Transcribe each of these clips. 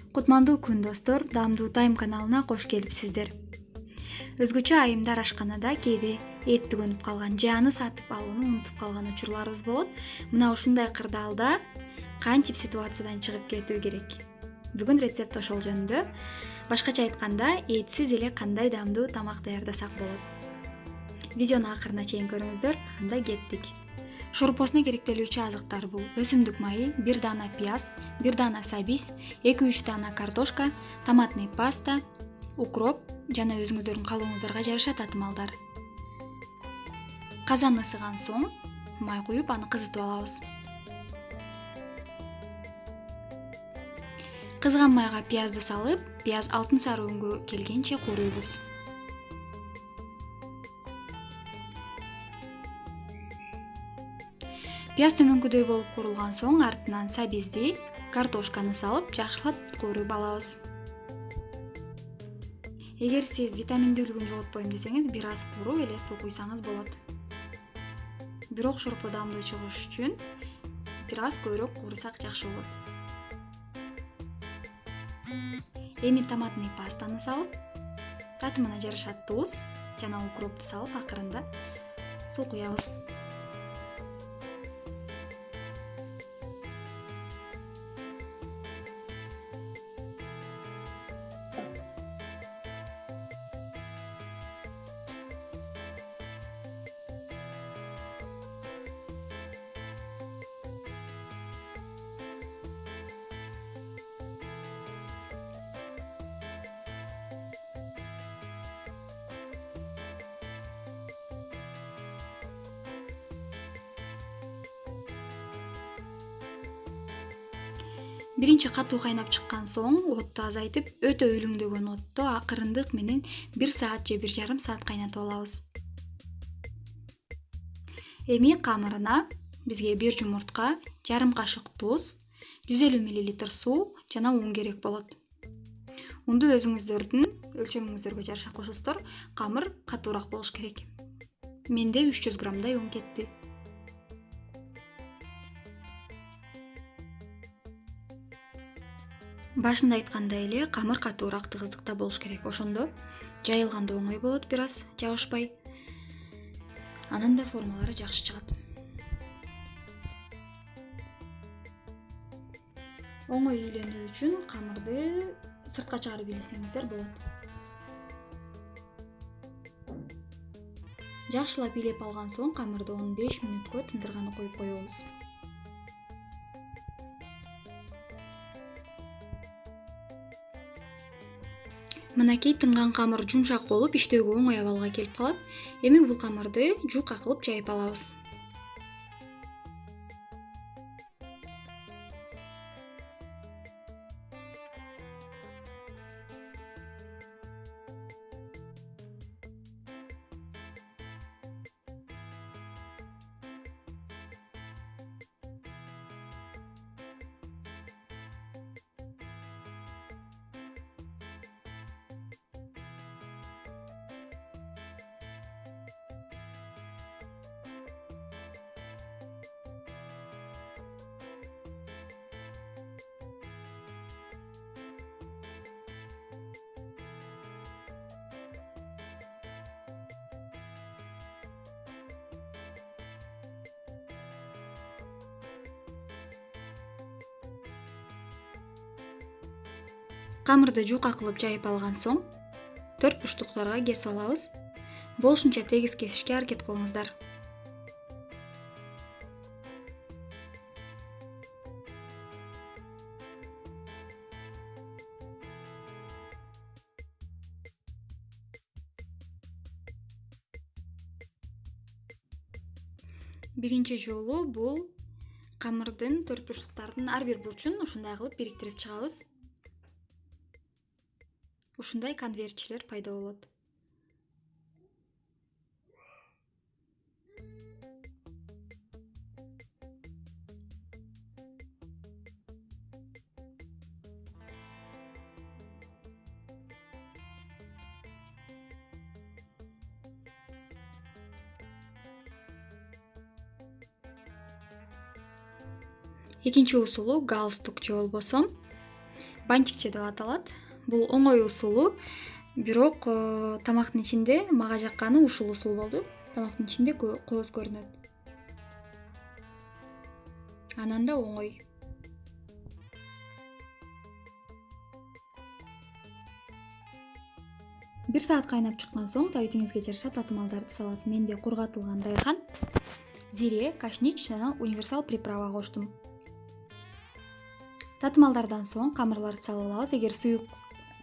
Кутмандуу күн достор, Даамдуу Тайм каналына кош келипсиздер. Өзгөчө айымдар ашканада кээде эт түгөнүп калган же аны сатып алууну унутуп калган учурларыбыз болот. Мына ушундай кырдаалда кантип ситуациядан чыгып кетүү керек? Бүгүн рецепт ошол жөнүндө. Башкача айтканда, этсиз эле кандай даамдуу тамак даярдасак болот. Видеону акырына чейин көрүңүздөр, анда кеттик. Шорпосуна керектелүүчү азыктар бул: өсүмдүк майы, 1 даана пияз, 1 даана сабиз, 2-3 даана картошка, томатный паста, укроп жана өзүңүздөрдүн каалооңуздарга жараша татымалдар. Казан ысыган соң май куюп, аны кызытып алабыз. Кызган майга пиязды салып, пияз алтын сары өңгө келгенче кууруйбуз. Пияз төмөнкүдөй болуп куурулган соң артынан сабизди, картошканы салып, жакшылап кууруп алабыз. Эгер сиз витаминдүүлүгүн жоготпойм десеңиз, бир аз куру эле суу куйсаңыз болот. Бирок шорпо даамдуу чыгыш үчүн бир аз көбүрөөк куурусак жакшы болот. Эми томатный пастаны салып, татымына жараша туз жана укропту салып, акырында суу куябыз. Биринчи катуу кайнап чыккан соң отту азайтып, өтө үлүңдөгөн отто акырындык менен 1 саат же 1,5 саат кайнатып алабыз. Эми камырына бизге 1 жумуртка, жарым кашык туз, 150 мл суу жана un керек болот. Унду өзүңүздөрдүн өлчөмүңүздөргө жараша кошосуздар. Камыр катуураак болуш керек. Менде 300 граммдай un кетти. Башында айткандай эле камыр катуураак тыгыздыкта болуш керек. Ошондо жайылганда оңой болот, бир аз жабышпай. Анын да формалары жакшы чыгат. Оңой ийленүү үчүн камырды сыртка чыгарып илесеңиздер болот. Жакшылап илеп алган соң камырды 15 мүнөткө тындырганы коюп коебуз. Мынакей тынган камыр жумшак болуп, иштөөгө оңой абалга келип калат. Эми бул камырды жуука кылып жайып алабыз. Камырды жуука кылып жайып алган соң 4 буштуктарга кесип алабыз. Болушунча тегиз кесишке аракет кылыңыздар. Биринчи жолу бул камырдын 4 буштуктардын ар бир бурчун ушундай кылып бириктирип чыгабыз. Ушундай конвертчилер пайда болот. Экинчи усулу галстук же болбосо банчикче деп аталат. Бул оңой усулу, бирок тамактын ичинде мага жакканы ушул усул болду. Тамактын ичинде кооз көрүнөт. Анан да оңой. Бир саат кайнап чыккан соң табитиңизге жараша татымалдарды саласыз. Менде кургатылган дайхан, зире, кашнич жана универсал приправа коштум. Татымалдардан соң камырларды салып алабыз. Эгер суюк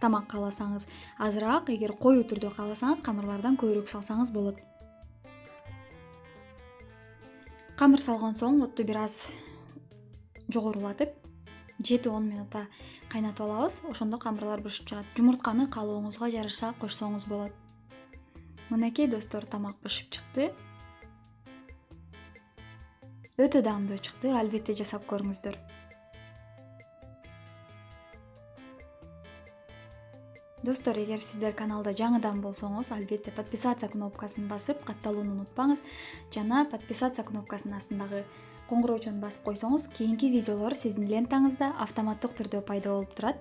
тамак кааласаңыз азыраак, эгер коюу түрдө кааласаңыз камырлардан көбүрөөк салсаңыз болот. Камыр салган соң отту бир аз жогорулатып 7-10 минутта кайнатып алабыз. Ошондо камырлар бышып чыгат. Жумуртканы каалооңузга жараша кошсоңуз болот. Мынакей достор, тамак бышып чыкты. Өтө даамдуу чыкты. Албетте жасап көрүңүздөр. Достор, эгер сиздер каналда жаңыдан болсоңуз, албетте подписаться кнопкасын басып, катталууну унутпаңыз. Жана подписаться кнопкасынын астындагы коңгуроочуну басып койсоңуз, кийинки видеолор сиздин лентаңызда автоматтык түрдө пайда болуп турат.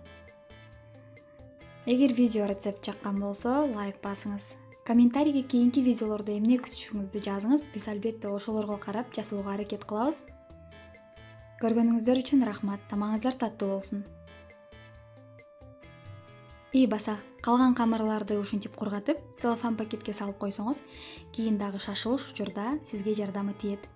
Эгер видео рецепт жаккан болсо, лайк басыңыз. Комментарийге кийинки видеолордо эмне күтүшүңүздү жазыңыз. Биз албетте ошолорго карап жасоого аракет кылабыз. Көргөнүңүздөр үчүн рахмат. Тамагыңыздар таттуу болсун. Баса, калган камырларды ушинтип кургатып, целлофан пакетке салып койсоңуз, кийин дагы шашылыш учурда сизге жардамы тиет.